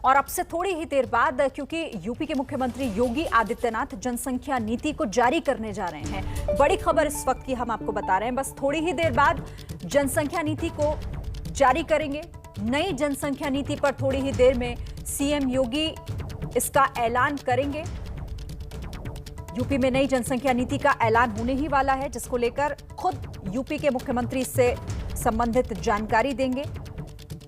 और अब से थोड़ी ही देर बाद, क्योंकि यूपी के मुख्यमंत्री योगी आदित्यनाथ जनसंख्या नीति को जारी करने जा रहे हैं। बड़ी खबर इस वक्त की हम आपको बता रहे हैं। बस थोड़ी ही देर बाद जनसंख्या नीति को जारी करेंगे। नई जनसंख्या नीति पर थोड़ी ही देर में सीएम योगी इसका ऐलान करेंगे। यूपी में नई जनसंख्या नीति का ऐलान होने ही वाला है, जिसको लेकर खुद यूपी के मुख्यमंत्री इससे संबंधित जानकारी देंगे।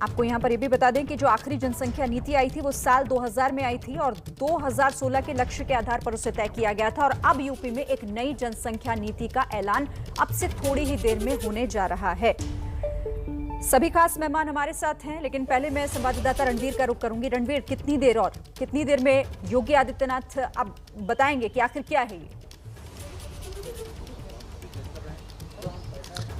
आपको यहां पर यह भी बता दें कि जो आखिरी जनसंख्या नीति आई थी वो साल 2000 में आई थी और 2016 के लक्ष्य के आधार पर उसे तय किया गया था। और अब यूपी में एक नई जनसंख्या नीति का ऐलान अब से थोड़ी ही देर में होने जा रहा है। सभी खास मेहमान हमारे साथ हैं, लेकिन पहले मैं संवाददाता रणवीर का रुख करूंगी। रणवीर, कितनी देर में योगी आदित्यनाथ अब बताएंगे कि आखिर क्या है ये?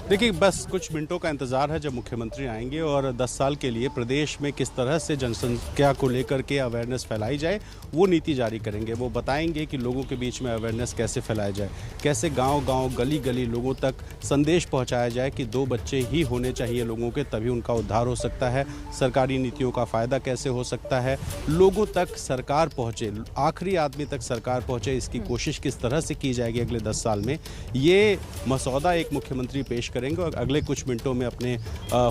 देखिए, बस कुछ मिनटों का इंतजार है जब मुख्यमंत्री आएंगे और 10 साल के लिए प्रदेश में किस तरह से जनसंख्या को लेकर के अवेयरनेस फैलाई जाए वो नीति जारी करेंगे। वो बताएंगे कि लोगों के बीच में अवेयरनेस कैसे फैलाया जाए, कैसे गांव-गांव, गली-गली लोगों तक संदेश पहुंचाया जाए कि 2 बच्चे ही होने चाहिए लोगों के, तभी उनका उद्धार हो सकता है। सरकारी नीतियों का फ़ायदा कैसे हो सकता है, लोगों तक सरकार पहुँचे, आखिरी आदमी तक सरकार पहुँचे, इसकी कोशिश किस तरह से की जाएगी अगले 10 साल में, ये मसौदा एक मुख्यमंत्री पेश करेंगे। और अगले कुछ मिनटों में अपने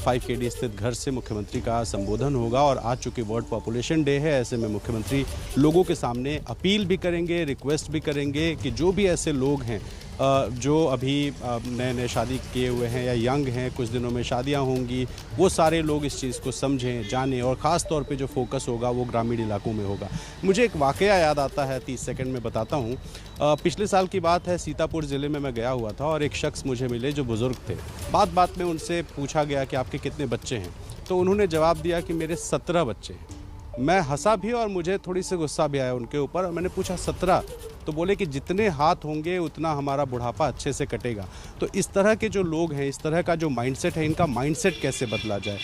5KD स्थित घर से मुख्यमंत्री का संबोधन होगा। और आज चूंकि वर्ल्ड पॉपुलेशन डे है, ऐसे में मुख्यमंत्री लोगों के सामने अपील भी करेंगे, रिक्वेस्ट भी करेंगे कि जो भी ऐसे लोग हैं जो अभी नए शादी किए हुए हैं या यंग हैं, कुछ दिनों में शादियां होंगी, वो सारे लोग इस चीज़ को समझें, जानें। और ख़ास तौर पे जो फोकस होगा वो ग्रामीण इलाकों में होगा। मुझे एक वाकया याद आता है, 30 सेकंड में बताता हूँ। पिछले साल की बात है, सीतापुर ज़िले में मैं गया हुआ था और एक शख्स मुझे मिले जो बुज़ुर्ग थे। बात में उनसे पूछा गया कि आपके कितने बच्चे हैं, तो उन्होंने जवाब दिया कि मेरे 17 बच्चे हैं। मैं हंसा भी और मुझे थोड़ी सी गुस्सा भी आया उनके ऊपर। और मैंने पूछा 17? तो बोले कि जितने हाथ होंगे उतना हमारा बुढ़ापा अच्छे से कटेगा। तो इस तरह के जो लोग हैं, इस तरह का जो माइंडसेट है, इनका माइंडसेट कैसे बदला जाए,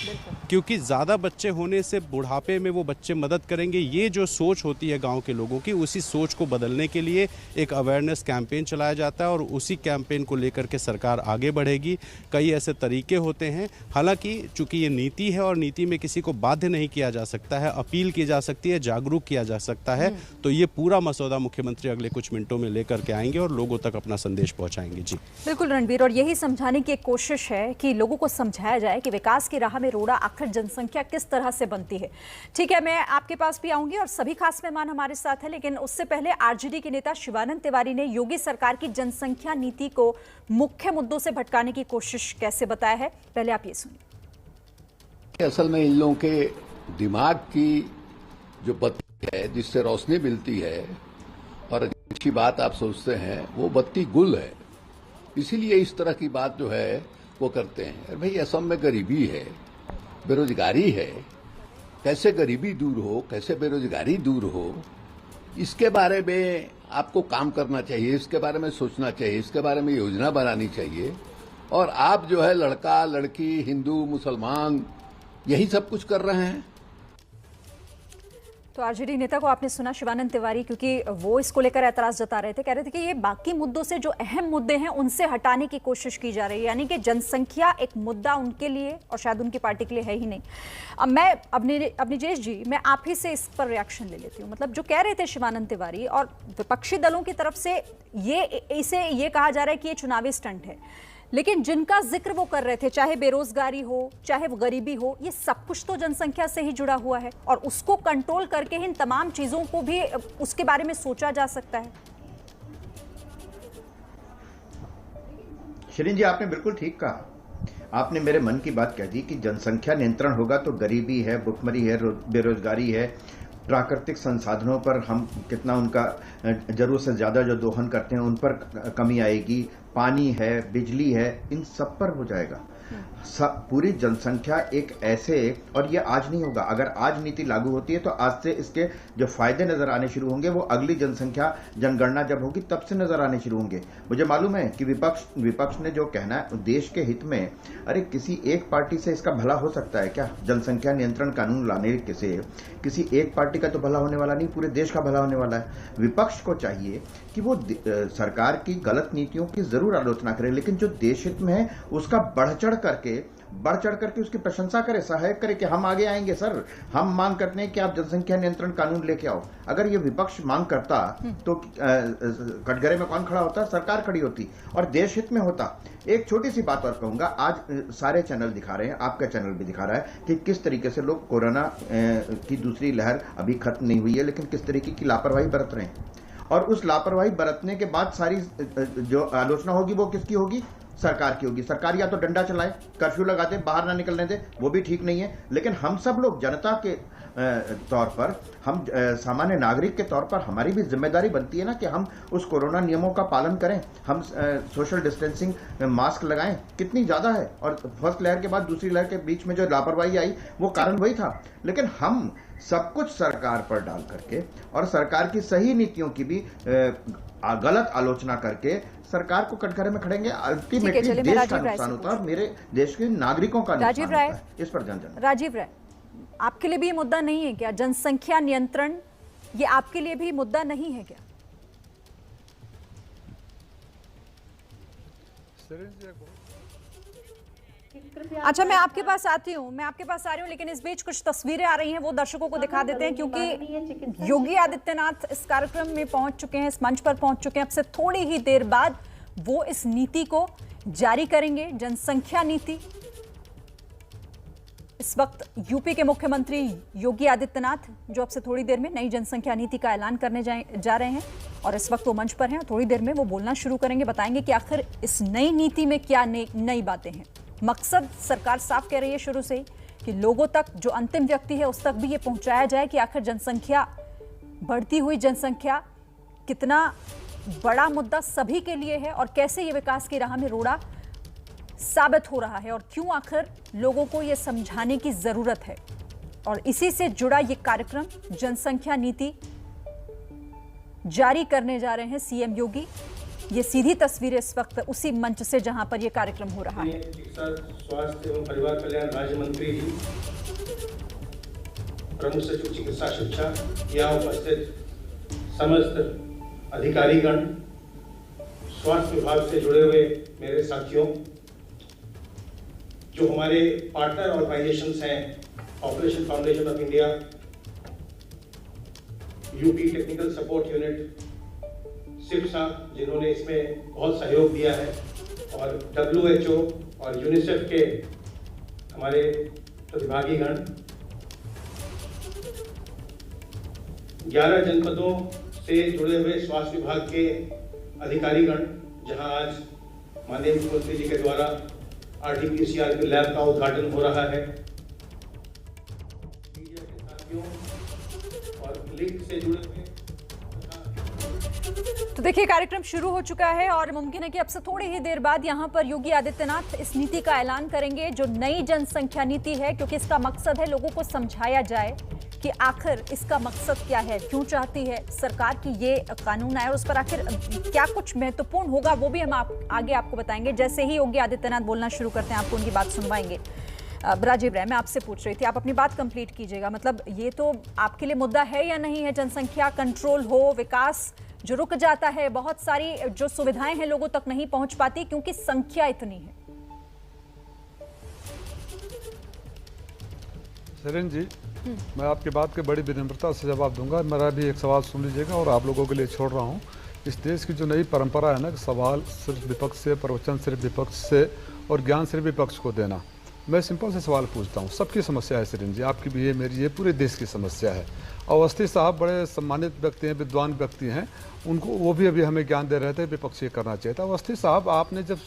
क्योंकि ज़्यादा बच्चे होने से बुढ़ापे में वो बच्चे मदद करेंगे, ये जो सोच होती है गांव के लोगों की, उसी सोच को बदलने के लिए एक अवेयरनेस कैंपेन चलाया जाता है और उसी कैंपेन को लेकर के सरकार आगे बढ़ेगी। कई ऐसे तरीके होते हैं, हालांकि चूंकि ये नीति है और नीति में किसी को बाध्य नहीं किया जा सकता है, अपील की जा सकती है, जागरूक किया जा सकता है। तो ये पूरा मसौदा मुख्यमंत्री अगले कुछ मिनटों में लेकर के आएंगे और लोगों तक अपना संदेश पहुंचाएंगे। जी बिल्कुल रणवीर, और यही समझाने की एक कोशिश है कि लोगों को समझाया जाए कि विकास की राह में रोड़ा आखिर जनसंख्या किस तरह से बनती है। ठीक है, मैं आपके पास भी आऊंगी और सभी खास मेहमान हमारे साथ हैं, लेकिन उससे पहले आरजेडी के नेता शिवानंद तिवारी ने योगी सरकार की जनसंख्या नीति को मुख्य मुद्दों से भटकाने की कोशिश कैसे बताया है, पहले आप ये सुनिए। असल में इन लोगों के दिमाग की जो बत्ती है, जिससे रोशनी मिलती है और अच्छी बात आप सोचते हैं, वो बत्ती गुल है। इसीलिए इस तरह की बात जो है वो करते हैं। अरे भाई, असम में गरीबी है, बेरोजगारी है, कैसे गरीबी दूर हो, कैसे बेरोजगारी दूर हो, इसके बारे में आपको काम करना चाहिए, इसके बारे में सोचना चाहिए, इसके बारे में योजना बनानी चाहिए। और आप जो है लड़का लड़की, हिंदू मुसलमान, यही सब कुछ कर रहे हैं। तो आरजेडी नेता को आपने सुना, शिवानंद तिवारी, क्योंकि वो इसको लेकर ऐतराज जता रहे थे, कह रहे थे कि ये बाकी मुद्दों से जो अहम मुद्दे हैं उनसे हटाने की कोशिश की जा रही है, यानी कि जनसंख्या एक मुद्दा उनके लिए और शायद उनकी पार्टी के लिए है ही नहीं। अब मैं अवनीजेश जी, मैं आप ही से इस पर रिएक्शन ले लेती हूँ। मतलब जो कह रहे थे शिवानंद तिवारी, और विपक्षी दलों की तरफ से ये कहा जा रहा है कि ये चुनावी स्टंट है, लेकिन जिनका जिक्र वो कर रहे थे, चाहे बेरोजगारी हो, चाहे वो गरीबी हो, ये सब कुछ तो जनसंख्या से ही जुड़ा हुआ है और उसको कंट्रोल करके इन तमाम चीजों को भी उसके बारे में सोचा जा सकता है। शिरीन जी, आपने बिल्कुल ठीक कहा। आपने मेरे मन की बात कह दी कि जनसंख्या नियंत्रण होगा तो गरीबी है, भुखमरी है, बेरोजगारी है, प्राकृतिक संसाधनों पर हम कितना उनका जरूरत से ज्यादा जो दोहन करते हैं उन पर कमी आएगी, पानी है, बिजली है, इन सब पर हो जाएगा। पूरी जनसंख्या एक ऐसे, और ये आज नहीं होगा, अगर आज नीति लागू होती है तो आज से इसके जो फायदे नजर आने शुरू होंगे वो अगली जनसंख्या जनगणना जब होगी तब से नजर आने शुरू होंगे। मुझे मालूम है कि विपक्ष ने जो कहना है देश के हित में, अरे किसी एक पार्टी से इसका भला हो सकता है क्या? जनसंख्या नियंत्रण कानून लाने से किसी एक पार्टी का तो भला होने वाला नहीं, पूरे देश का भला होने वाला है। विपक्ष को चाहिए कि वो सरकार की गलत नीतियों की जरूर आलोचना करे, लेकिन जो देश हित में है उसका बढ़ चढ़ करके बढ़ चढ़ करके उसकी प्रशंसा करे, सहायक करे कि हम आगे आएंगे सर, हम मांग करते हैं कि आप जनसंख्या नियंत्रण कानून लेके आओ। अगर ये विपक्ष मांग करता तो कटघरे में कौन खड़ा होता? सरकार खड़ी होती और देश हित में होता। एक छोटी सी बात और कहूंगा, आज सारे चैनल दिखा रहे हैं, आपका चैनल भी दिखा रहा है कि किस तरीके से लोग कोरोना की दूसरी लहर अभी खत्म नहीं हुई है लेकिन किस तरीके की लापरवाही बरत रहे हैं। और उस लापरवाही बरतने के बाद सारी जो आलोचना होगी वो किसकी होगी? सरकार की होगी। सरकार या तो डंडा चलाए, कर्फ्यू लगा दे, बाहर ना निकलने दे, वो भी ठीक नहीं है। लेकिन हम सब लोग जनता के तौर पर, हम सामान्य नागरिक के तौर पर हमारी भी जिम्मेदारी बनती है ना कि हम उस कोरोना नियमों का पालन करें, हम सोशल डिस्टेंसिंग, मास्क लगाएं। कितनी ज्यादा है, और फर्स्ट लहर के बाद दूसरी लहर के बीच में जो लापरवाही आई वो कारण वही था। लेकिन हम सब कुछ सरकार पर डाल करके और सरकार की सही नीतियों की भी गलत आलोचना करके सरकार को कटघरे में खड़ेंगे। अल्टीमेटली देश का नुकसान होता है और मेरे देश के नागरिकों का नुकसान होता है। इस पर जन राजीव राय, आपके लिए भी ये मुद्दा नहीं है क्या? जनसंख्या नियंत्रण ये आपके लिए भी मुद्दा नहीं है क्या? अच्छा, मैं आपके पास आती हूँ, लेकिन इस बीच कुछ तस्वीरें आ रही हैं, वो दर्शकों को दिखा देते हैं, क्योंकि योगी आदित्यनाथ इस कार्यक्रम में पहुंच चुके हैं, इस मंच पर पहुंच चुके हैं। अब से थोड़ी ही देर बाद वो इस नीति को जारी करेंगे, जनसंख्या नीति। इस वक्त यूपी के मुख्यमंत्री योगी आदित्यनाथ जो अब से थोड़ी देर में नई जनसंख्या नीति का ऐलान करने जा रहे हैं, और इस वक्त वो मंच पर हैं। थोड़ी देर में वो बोलना शुरू करेंगे, बताएंगे कि आखिर इस नई नीति में क्या नई बातें हैं। मकसद सरकार साफ कह रही है शुरू से ही कि लोगों तक, जो अंतिम व्यक्ति है उस तक भी ये पहुंचाया जाए कि आखिर जनसंख्या, बढ़ती हुई जनसंख्या कितना बड़ा मुद्दा सभी के लिए है और कैसे ये विकास की राह में रोड़ा साबित हो रहा है, और क्यों आखिर लोगों को ये समझाने की जरूरत है। और इसी से जुड़ा ये कार्यक्रम, जनसंख्या नीति जारी करने जा रहे हैं सीएम योगी। ये सीधी तस्वीर इस वक्त उसी मंच से जहां पर यह कार्यक्रम हो रहा है। चिकित्सा, स्वास्थ्य एवं परिवार कल्याण राज्य मंत्री जी, प्रमुख सचिव चिकित्सा शिक्षा, यहाँ उपस्थित समस्त अधिकारीगण, स्वास्थ्य विभाग से जुड़े हुए मेरे साथियों, जो हमारे पार्टनर ऑर्गेनाइजेशंस हैं, Population Foundation of India, UP Technical Support Unit, सिप्सा जिन्होंने इसमें बहुत सहयोग दिया है, और WHO और यूनिसेफ के हमारे प्रतिभागीगण, 11 जनपदों से जुड़े हुए स्वास्थ्य विभाग के अधिकारीगण, जहां आज माननीय मुख्यमंत्री जी के द्वारा RT-PCR के लैब का उद्घाटन हो रहा है, मीडिया के साथियों और लिंक से जुड़े हुए। तो देखिए, कार्यक्रम शुरू हो चुका है और मुमकिन है कि अब से थोड़ी ही देर बाद यहां पर योगी आदित्यनाथ इस नीति का ऐलान करेंगे, जो नई जनसंख्या नीति है, क्योंकि इसका मकसद है लोगों को समझाया जाए कि आखिर इसका मकसद क्या है, क्यों चाहती है सरकार की ये कानून आए, और उस पर आखिर क्या कुछ महत्वपूर्ण होगा वो भी हम आगे आपको बताएंगे। जैसे ही योगी आदित्यनाथ बोलना शुरू करते हैं, आपको उनकी बात सुनवाएंगे। राजीव राय, मैं आपसे पूछ रही थी, आप अपनी बात कंप्लीट कीजिएगा। मतलब ये तो आपके लिए मुद्दा है या नहीं है, जनसंख्या कंट्रोल हो, विकास जो रुक जाता है, बहुत सारी जो सुविधाएं हैं लोगों तक नहीं पहुंच पाती क्योंकि संख्या इतनी है। सरेन जी, मैं आपकी बात के बड़ी विनम्रता से जवाब दूंगा। मेरा भी एक सवाल सुन लीजिएगा और आप लोगों के लिए छोड़ रहा हूँ। इस देश की जो नई परंपरा है ना, सवाल सिर्फ विपक्ष से, प्रवचन सिर्फ विपक्ष से और ज्ञान सिर्फ विपक्ष को देना। मैं सिंपल से सवाल पूछता हूँ, सबकी समस्या है सरेन जी, आपकी भी है, मेरी, ये पूरे देश की समस्या है। अवस्थी साहब बड़े सम्मानित व्यक्ति हैं, विद्वान व्यक्ति हैं, उनको वो भी अभी हमें ज्ञान दे रहे थे विपक्ष ये करना चाहिए था। अवस्थी साहब, आपने जब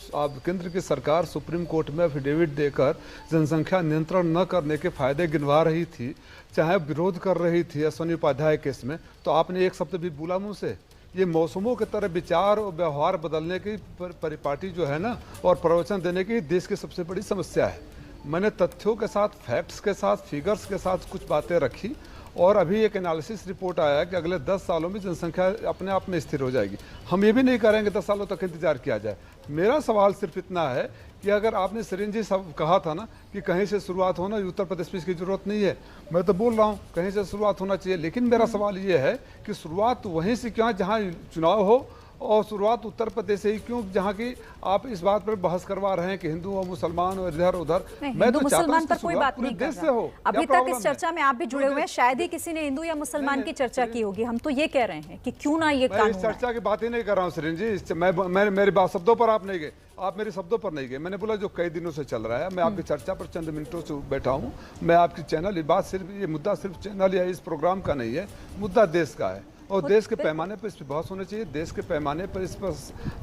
केंद्र की सरकार सुप्रीम कोर्ट में एफिडेविट देकर जनसंख्या नियंत्रण न करने के फायदे गिनवा रही थी, चाहे विरोध कर रही थी अश्विनी उपाध्याय केस में, तो आपने एक शब्द भी बोला मुँह से? ये मौसमों की तरह विचार और व्यवहार बदलने की परिपाटी जो है ना, और प्रवचन देने की देश की सबसे बड़ी समस्या है। मैंने तथ्यों के साथ, फैक्ट्स के साथ, फिगर्स के साथ कुछ बातें रखी, और अभी एक एनालिसिस रिपोर्ट आया है कि अगले 10 सालों में जनसंख्या अपने आप में स्थिर हो जाएगी। हम ये भी नहीं करेंगे 10 सालों तक इंतजार किया जाए। मेरा सवाल सिर्फ इतना है कि अगर आपने सरेन जी सब कहा था ना कि कहीं से शुरुआत होना, उत्तर प्रदेश में इसकी जरूरत नहीं है, मैं तो बोल रहा हूँ कहीं से शुरुआत होना चाहिए, लेकिन मेरा सवाल ये है कि शुरुआत वहीं से क्यों जहाँ चुनाव हो और शुरुआत उत्तर प्रदेश से ही क्यों, जहाँ की आप इस बात पर बहस करवा रहे हैं कि हिंदू और मुसलमान और इधर उधर। मैं तो मुसलमान पर कोई बात नहीं कर देश से हो। रहा। अभी तक इस चर्चा में आप भी जुड़े हुए हैं, शायद ही किसी ने हिंदू या मुसलमान की चर्चा की होगी। हम तो ये कह रहे हैं कि क्यों ना ये मैं कानून इस चर्चा की बात ही नहीं कर रहा हूँ सरिन जी। मैं मेरी बात शब्दों पर आप नहीं गए, आप मेरे शब्दों पर नहीं गए। मैंने बोला जो कई दिनों से चल रहा है, मैं आपकी चर्चा पर चंद मिनटों से बैठा हूँ। मैं आपकी चैनल, ये बात सिर्फ, ये मुद्दा सिर्फ चैनल या इस प्रोग्राम का नहीं है, मुद्दा देश का है और देश के पैमाने पर इस पर बहस होनी चाहिए। देश के पैमाने पर इस पर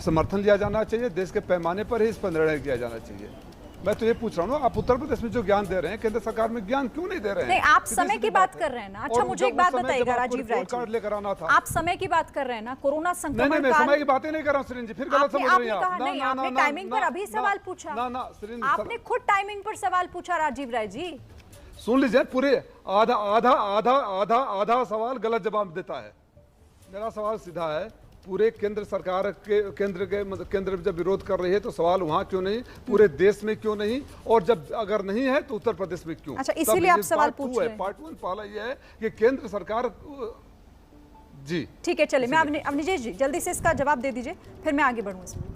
समर्थन लिया जाना चाहिए, देश के पैमाने पर ही इस पर निर्णय किया जाना चाहिए। मैं तो ये पूछ रहा हूँ, आप उत्तर प्रदेश में जो ज्ञान दे रहे हैं, केंद्र सरकार में ज्ञान क्यों नहीं दे रहे हैं? नहीं, आप समय की बात कर रहे हैं ना। अच्छा, मुझे एक बात बताइएगा राजीव राय जी, लेकर आना था, आप समय की बात कर रहे हैं ना, कोरोना संक्रमण नहीं, मैं समय की बातें नहीं कर रहा हूँ सरिन जी, फिर गलत समझ रही हैं आप। नहीं, आपने टाइमिंग पर अभी सवाल पूछा, आपने खुद टाइमिंग पर सवाल पूछा राजीव राय जी। सुन लीजिए, पूरे आधा आधा आधा आधा आधा सवाल गलत जवाब देता है। मेरा सवाल सीधा है, पूरे केंद्र सरकार के केंद्र जब विरोध कर रही है तो सवाल वहां क्यों नहीं, पूरे देश में क्यों नहीं, और जब अगर नहीं है तो उत्तर प्रदेश में क्यों? अच्छा, इसीलिए आप सवाल पूछ रहे हैं। पार्ट 1 पहला ये है कि केंद्र सरकार जी ठीक है, चलिए मैं अवनीश जी जल्दी से इसका जवाब दे दीजिए, फिर मैं आगे बढ़ूं इसमें।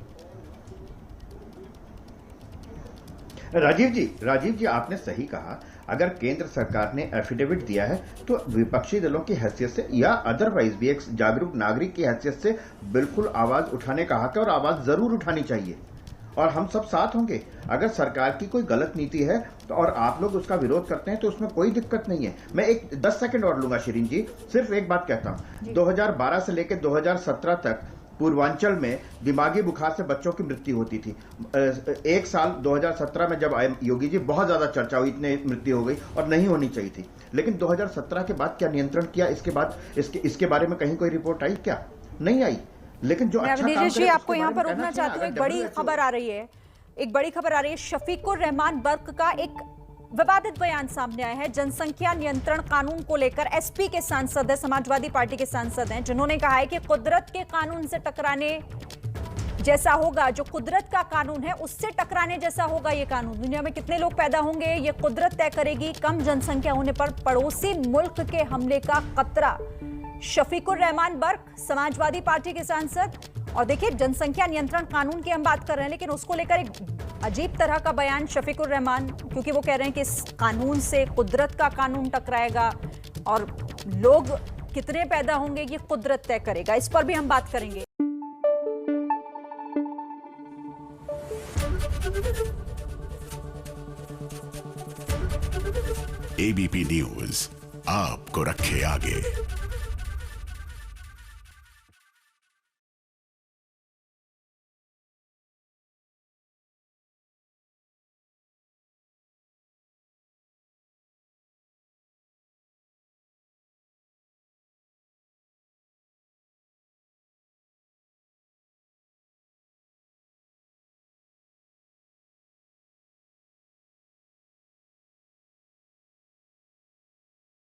राजीव जी आपने सही कहा। अगर केंद्र सरकार ने एफिडेविट दिया है तो विपक्षी दलों की हैसियत से या अदरवाइज भी एक जागरूक नागरिक की हैसियत से बिल्कुल आवाज उठाने का हक है और आवाज जरूर उठानी चाहिए और हम सब साथ होंगे। अगर सरकार की कोई गलत नीति है तो और आप लोग उसका विरोध करते हैं तो उसमें कोई दिक्कत नहीं है। मैं एक 10 सेकंड और लूंगा शिरीन जी, सिर्फ एक बात कहता हूं। 2012 से लेकर 2017 तक पूर्वांचल में दिमागी बुखार से बच्चों की मृत्यु होती थी। एक साल 2017 में जब आए योगी जी, बहुत ज्यादा चर्चा हुई, इतने मृत्यु हो गई और नहीं होनी चाहिए थी। लेकिन 2017 के बाद क्या नियंत्रण किया, इसके बाद इसके बारे में कहीं कोई रिपोर्ट आई क्या? नहीं आई। लेकिन जो अच्छा काम जी, आपको यहाँ पर रोकना चाहती हूँ। एक बड़ी खबर आ रही है, शफीकुर रहमान बर्क का एक विवादित बयान सामने आया है। जनसंख्या नियंत्रण कानून को लेकर एसपी के सांसद है, समाजवादी पार्टी के सांसद हैं, जिन्होंने कहा है कि कुदरत के कानून से टकराने जैसा होगा, जो कुदरत का कानून है उससे टकराने जैसा होगा ये कानून। दुनिया में कितने लोग पैदा होंगे ये कुदरत तय करेगी, कम जनसंख्या होने पर पड़ोसी मुल्क के हमले का खतरा। शफीकुर रहमान बर्क, समाजवादी पार्टी के सांसद। और देखिए, जनसंख्या नियंत्रण कानून की हम बात कर रहे हैं, लेकिन उसको लेकर एक अजीब तरह का बयान शफीकुर रहमान, क्योंकि वो कह रहे हैं कि इस कानून से कुदरत का कानून टकराएगा और लोग कितने पैदा होंगे ये कुदरत तय करेगा। इस पर भी हम बात करेंगे। एबीपी न्यूज आपको रखे आगे।